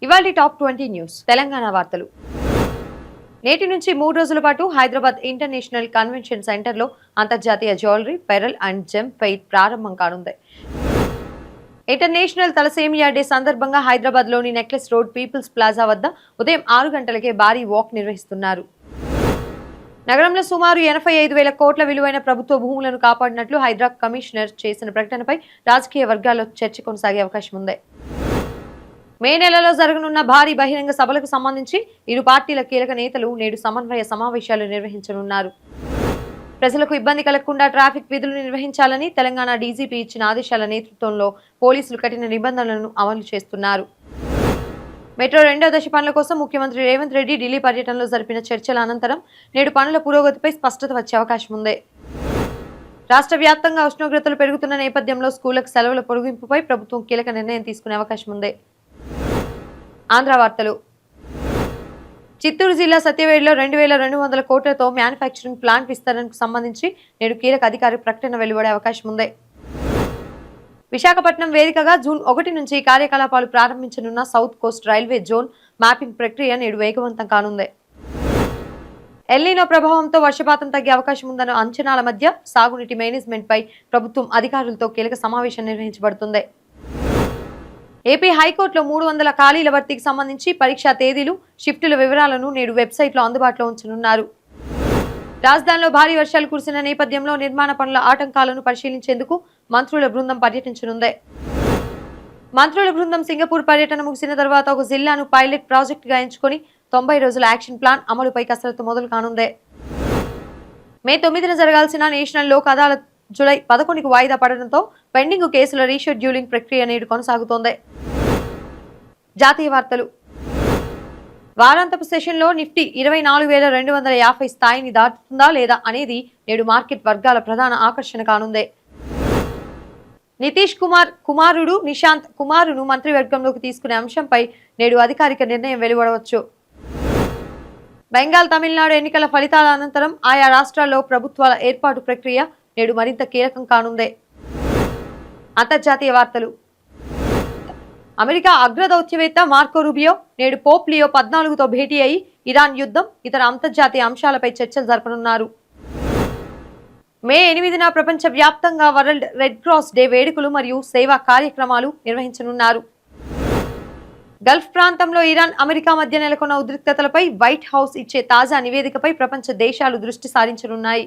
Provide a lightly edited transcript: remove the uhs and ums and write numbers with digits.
ఇవాల్టి top 20 news Telangana వార్తలు. నేటి నుంచి 3 రోజుల పాటు హైదరాబాద్ ఇంటర్నేషనల్ కన్వెన్షన్ సెంటర్లో అంతర్జాతీయ jewellery, pearl and gem fair ప్రారంభం కానుంది. ఇంటర్నేషనల్ తలసేమియా డే సందర్భంగా హైదరాబాద్లోని నెక్లెస్ రోడ్ పీపుల్స్ ప్లాజా వద్ద ఉదయం 6 గంటలకే భారీ వాక్ నిర్వహిస్తున్నారు. నగరంలో సుమారు 85,000 కోట్ల విలువైన ప్రభుత్వ భూములను కాపాడినట్లు హైదరాబాద్ కమిషనర్ చేసిన ప్రకటనపై రాజకీయ వర్గాల్లో చర్చ కొనసాగే అవకాశం ఉంది. మే నెలలో జరగనున్న భారీ బహిరంగ సభలకు సంబంధించి ఇరు పార్టీల కీలక నేతలు నేడు సమన్వయ సమావేశాలు నిర్వహించనున్నారు. ప్రజలకు ఇబ్బంది కలగకుండా ట్రాఫిక్ విధులు నిర్వహించాలని తెలంగాణ డీజీపీ ఇచ్చిన ఆదేశాల నేతృత్వంలో పోలీసులు కఠిన నిబంధనలను అమలు చేస్తున్నారు. మెట్రో 2వ దశ పనుల కోసం ముఖ్యమంత్రి రేవంత్ రెడ్డి ఢిల్లీ పర్యటనలో జరిపిన చర్చల అనంతరం నేడు పనుల పురోగతిపై స్పష్టత వచ్చే అవకాశం ఉంది. రాష్ట్ర వ్యాప్తంగా ఉష్ణోగ్రతలు పెరుగుతున్న నేపథ్యంలో స్కూళ్లకు సెలవుల పొడిగింపుపై ప్రభుత్వం కీలక నిర్ణయం తీసుకునే అవకాశం ఉంది. ఆంధ్ర వార్తలు. చిత్తూరు జిల్లా సత్యవేడులో 2,200 కోట్లతో మ్యానుఫ్యాక్చరింగ్ ప్లాంట్ విస్తరణకు సంబంధించి నేడు కీలక అధికారిక ప్రకటన వెలువడే అవకాశం ఉంది. విశాఖపట్నం వేదికగా జూన్ 1 నుంచి కార్యకలాపాలు ప్రారంభించనున్న South Coast Railway zone mapping ప్రక్రియ నేడు వేగవంతం కానుంది. ఎల్నినో ప్రభావంతో వర్షపాతం తగ్గే అవకాశం ఉందన్న అంచనాల మధ్య సాగునీటి మేనేజ్మెంట్ పై ప్రభుత్వం అధికారులతో కీలక సమావేశం నిర్వహించబడుతుంది. ఏపీ హైకోర్టులో 300 ఖాళీల భర్తీకి సంబంధించి పరీక్షా తేదీలు, షిఫ్టుల వివరాలను నేడు వెబ్సైట్లో అందుబాటులో ఉంచనున్నారు. రాజధానిలో భారీ వర్షాలు కురిసిన నేపథ్యంలో నిర్మాణ పనుల ఆటంకాలను పరిశీలించేందుకు మంత్రుల బృందం పర్యటించనుంది. మంత్రుల బృందం సింగపూర్ పర్యటన ముగిసిన తర్వాత ఒక జిల్లాను పైలట్ ప్రాజెక్టుగా ఎంచుకొని 90 రోజుల యాక్షన్ ప్లాన్ అమలుపై కసరత్తు మొదలు కానుంది. మే 9న జరగాల్సిన నేషనల్ లోక్ అదాలత్ జూలై 11కు వాయిదా పడడంతో పెండింగ్ కేసుల రీషెడ్యూలింగ్ ప్రక్రియ నేడు కొనసాగుతోంది. జాతీయ వార్తలు. వారాంతపు సెషన్లో నిఫ్టీ 24,250 స్థాయిని దాటుతుందా లేదా అనేది నేడు మార్కెట్ వర్గాల ప్రధాన ఆకర్షణ కానుంది. నితీష్ కుమార్ కుమారుడు నిశాంత్ కుమారును మంత్రివర్గంలోకి తీసుకునే అంశంపై నేడు అధికారిక నిర్ణయం వెలువడవచ్చు. బెంగాల్, తమిళనాడు ఎన్నికల ఫలితాల అనంతరం ఆయా రాష్ట్రాల్లో ప్రభుత్వాల ఏర్పాటు ప్రక్రియ నేడు మరింత కీలకం కానుంది. అంతర్జాతీయ వార్తలు. అమెరికా అగ్రదౌత్యవేత్త మార్కో రూబియో నేడు పోప్ లియో 14తో భేటీ అయి ఇరాన్ యుద్ధం, ఇతర అంతర్జాతీయ అంశాలపై చర్చలు జరపనున్నారు. మే 8న ప్రపంచ వ్యాప్తంగా వరల్డ్ రెడ్ క్రాస్ డే వేడుకలు మరియు సేవా కార్యక్రమాలు నిర్వహించనున్నారు. గల్ఫ్ ప్రాంతంలో ఇరాన్, అమెరికా మధ్య నెలకొన్న ఉద్రిక్తతలపై వైట్ హౌస్ ఇచ్చే తాజా నివేదికపై ప్రపంచ దేశాలు దృష్టి సారించనున్నాయి.